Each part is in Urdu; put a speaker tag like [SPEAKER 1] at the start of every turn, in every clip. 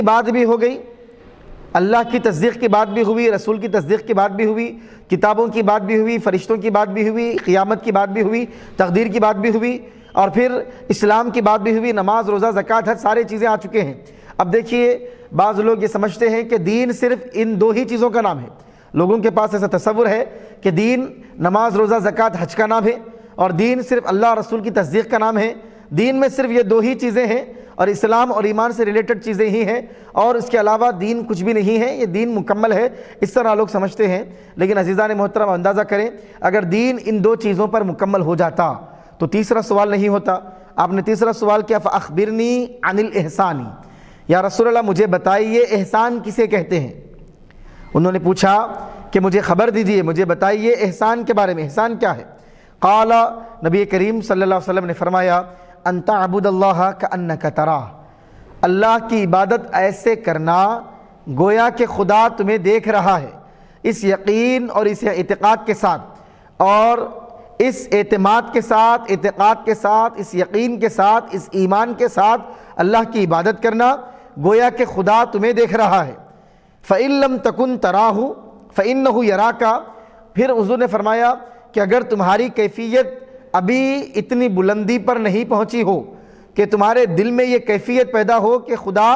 [SPEAKER 1] بات بھی ہو گئی، اللہ کی تصدیق کی بات بھی ہوئی، رسول کی تصدیق کی بات بھی ہوئی، کتابوں کی بات بھی ہوئی، فرشتوں کی بات بھی ہوئی، قیامت کی بات بھی ہوئی، تقدیر کی بات بھی ہوئی، اور پھر اسلام کی بات بھی ہوئی، نماز روزہ زکوٰۃ حج ساری چیزیں آ چکے ہیں۔ اب دیکھیے بعض لوگ یہ سمجھتے ہیں کہ دین صرف ان دو ہی چیزوں کا نام ہے۔ لوگوں کے پاس ایسا تصور ہے کہ دین نماز روزہ زکوٰۃ حج کا نام ہے، اور دین صرف اللہ رسول کی تصدیق کا نام ہے۔ دین میں صرف یہ دو ہی چیزیں ہیں، اور اسلام اور ایمان سے ریلیٹڈ چیزیں ہی ہیں، اور اس کے علاوہ دین کچھ بھی نہیں ہے، یہ دین مکمل ہے، اس طرح لوگ سمجھتے ہیں۔ لیکن عزیزان محترم اندازہ کریں، اگر دین ان دو چیزوں پر مکمل ہو جاتا تو تیسرا سوال نہیں ہوتا۔ آپ نے تیسرا سوال کیا، فَأَخْبِرْنِي عَنِ الْإِحْسَانِ، یا رسول اللہ مجھے بتائیے احسان کسے کہتے ہیں۔ انہوں نے پوچھا کہ مجھے خبر دیجئے، مجھے بتائیے احسان کے بارے میں، احسان کیا ہے؟ قال، نبی کریم صلی اللہ علیہ وسلم نے فرمایا، ان تعبد اللہ کأنک تراہ، اللہ کی عبادت ایسے کرنا گویا کہ خدا تمہیں دیکھ رہا ہے، اس یقین اور اس اعتقاد کے ساتھ، اور اس اعتماد کے ساتھ، اعتقاد کے ساتھ، اس یقین کے ساتھ، اس ایمان کے ساتھ اللہ کی عبادت کرنا گویا کہ خدا تمہیں دیکھ رہا ہے۔ فَإِن لَمْ تَكُنْ تَرَاهُ فَإِنَّهُ يَرَاكَ، پھر حضور نے فرمایا کہ اگر تمہاری کیفیت ابھی اتنی بلندی پر نہیں پہنچی ہو کہ تمہارے دل میں یہ کیفیت پیدا ہو کہ خدا،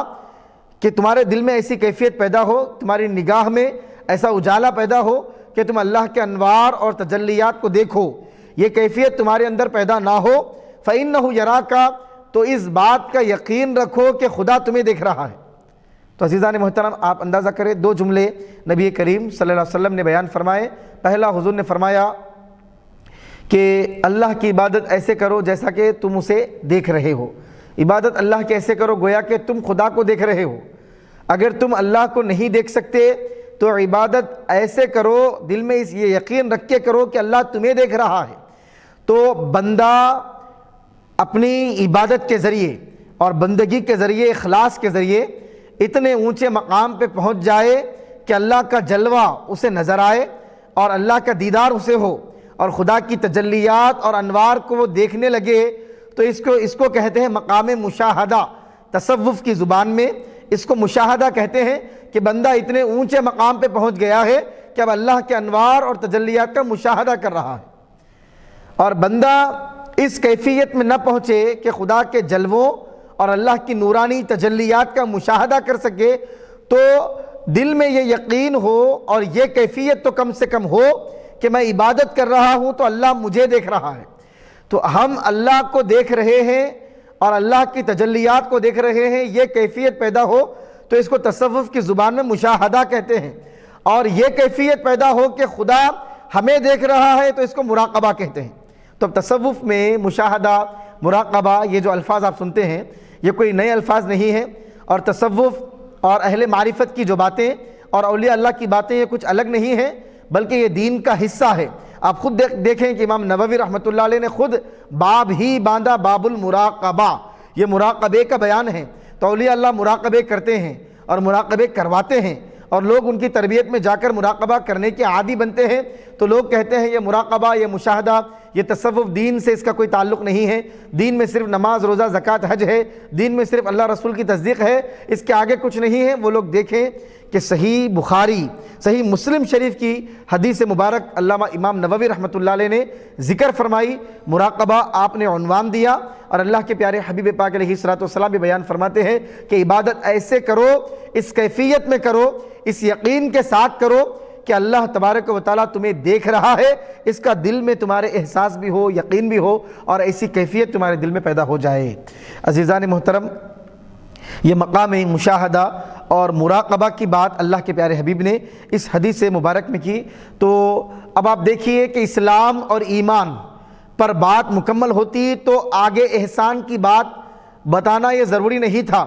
[SPEAKER 1] کہ تمہارے دل میں ایسی کیفیت پیدا ہو، تمہاری نگاہ میں ایسا اجالا پیدا ہو کہ تم اللہ کے انوار اور تجلیات کو دیکھو، یہ کیفیت تمہارے اندر پیدا نہ ہو، فَإِنَّهُ يَرَاكَ، تو اس بات کا یقین رکھو کہ خدا تمہیں دیکھ رہا ہے۔ تو عزیزان محترم آپ اندازہ کریں، دو جملے نبی کریم صلی اللہ علیہ وسلم نے بیان فرمائے۔ پہلا حضور نے فرمایا کہ اللہ کی عبادت ایسے کرو جیسا کہ تم اسے دیکھ رہے ہو، عبادت اللہ کے ایسے کرو گویا کہ تم خدا کو دیکھ رہے ہو۔ اگر تم اللہ کو نہیں دیکھ سکتے تو عبادت ایسے کرو، دل میں یہ یقین رکھ کے کرو کہ اللہ تمہیں دیکھ رہا ہے۔ تو بندہ اپنی عبادت کے ذریعے اور بندگی کے ذریعے، اخلاص کے ذریعے اتنے اونچے مقام پہ پہنچ جائے کہ اللہ کا جلوہ اسے نظر آئے اور اللہ کا دیدار اسے ہو اور خدا کی تجلیات اور انوار کو وہ دیکھنے لگے، تو اس کو کہتے ہیں مقام مشاہدہ۔ تصوف کی زبان میں اس کو مشاہدہ کہتے ہیں کہ بندہ اتنے اونچے مقام پہ پہنچ گیا ہے کہ اب اللہ کے انوار اور تجلیات کا مشاہدہ کر رہا ہے۔ اور بندہ اس کیفیت میں نہ پہنچے کہ خدا کے جلووں اور اللہ کی نورانی تجلیات کا مشاہدہ کر سکے، تو دل میں یہ یقین ہو اور یہ کیفیت تو کم سے کم ہو کہ میں عبادت کر رہا ہوں تو اللہ مجھے دیکھ رہا ہے۔ تو ہم اللہ کو دیکھ رہے ہیں اور اللہ کی تجلیات کو دیکھ رہے ہیں، یہ کیفیت پیدا ہو تو اس کو تصوف کی زبان میں مشاہدہ کہتے ہیں، اور یہ کیفیت پیدا ہو کہ خدا ہمیں دیکھ رہا ہے تو اس کو مراقبہ کہتے ہیں۔ تو تصوف میں مشاہدہ، مراقبہ، یہ جو الفاظ آپ سنتے ہیں یہ کوئی نئے الفاظ نہیں ہیں، اور تصوف اور اہل معرفت کی جو باتیں اور اولیاء اللہ کی باتیں یہ کچھ الگ نہیں ہیں، بلکہ یہ دین کا حصہ ہے۔ آپ خود دیکھیں کہ امام نووی رحمۃ اللہ علیہ نے خود باب ہی باندھا، باب المراقبہ، یہ مراقبے کا بیان ہے۔ تو اولیاء اللہ مراقبے کرتے ہیں اور مراقبے کرواتے ہیں، اور لوگ ان کی تربیت میں جا کر مراقبہ کرنے کے عادی بنتے ہیں، تو لوگ کہتے ہیں یہ مراقبہ، یہ مشاہدہ، یہ تصوف دین سے اس کا کوئی تعلق نہیں ہے، دین میں صرف نماز روزہ زکوٰۃ حج ہے، دین میں صرف اللہ رسول کی تصدیق ہے، اس کے آگے کچھ نہیں ہے۔ وہ لوگ دیکھیں کہ صحیح بخاری، صحیح مسلم شریف کی حدیث مبارک علامہ امام نووی رحمۃ اللہ علیہ نے ذکر فرمائی، مراقبہ آپ نے عنوان دیا، اور اللہ کے پیارے حبیب پاک علیہ الصلوۃ والسلام بھی بیان فرماتے ہیں کہ عبادت ایسے کرو، اس کیفیت میں کرو، اس یقین کے ساتھ کرو کہ اللہ تبارک و تعالیٰ تمہیں دیکھ رہا ہے، اس کا دل میں تمہارے احساس بھی ہو، یقین بھی ہو، اور ایسی کیفیت تمہارے دل میں پیدا ہو جائے۔ عزیزان محترم، یہ مقام مشاہدہ اور مراقبہ کی بات اللہ کے پیارے حبیب نے اس حدیث مبارک میں کی۔ تو اب آپ دیکھیے کہ اسلام اور ایمان پر بات مکمل ہوتی تو آگے احسان کی بات بتانا یہ ضروری نہیں تھا۔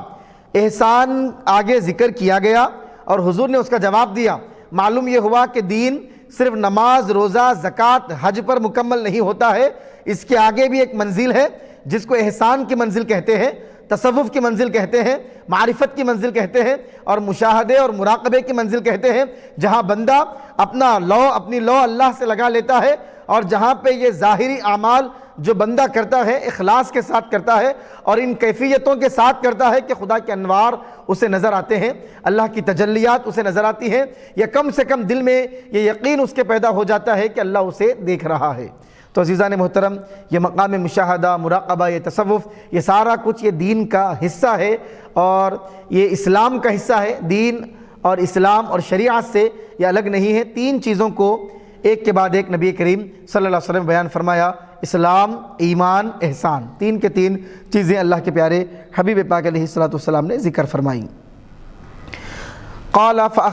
[SPEAKER 1] احسان آگے ذکر کیا گیا اور حضور نے اس کا جواب دیا۔ معلوم یہ ہوا کہ دین صرف نماز روزہ زکوٰۃ حج پر مکمل نہیں ہوتا ہے، اس کے آگے بھی ایک منزل ہے جس کو احسان کی منزل کہتے ہیں، تصوف کی منزل کہتے ہیں، معرفت کی منزل کہتے ہیں، اور مشاہدے اور مراقبے کی منزل کہتے ہیں، جہاں بندہ اپنی لو اللہ سے لگا لیتا ہے، اور جہاں پہ یہ ظاہری اعمال جو بندہ کرتا ہے اخلاص کے ساتھ کرتا ہے اور ان کیفیتوں کے ساتھ کرتا ہے کہ خدا کے انوار اسے نظر آتے ہیں، اللہ کی تجلیات اسے نظر آتی ہیں، یا کم سے کم دل میں یہ یقین اس کے پیدا ہو جاتا ہے کہ اللہ اسے دیکھ رہا ہے۔ تو عزیزان محترم، یہ مقام مشاہدہ، مراقبہ، یہ تصوف، یہ سارا کچھ یہ دین کا حصہ ہے اور یہ اسلام کا حصہ ہے۔ دین اور اسلام اور شریعت سے یہ الگ نہیں ہے۔ تین چیزوں کو ایک کے بعد ایک نبی کریم صلی اللہ علیہ وسلم بیان فرمایا، اسلام، ایمان، احسان، تین کے تین چیزیں اللہ کے پیارے حبیب پاک علیہ الصلوۃ والسلام نے ذکر فرمائیں۔ قال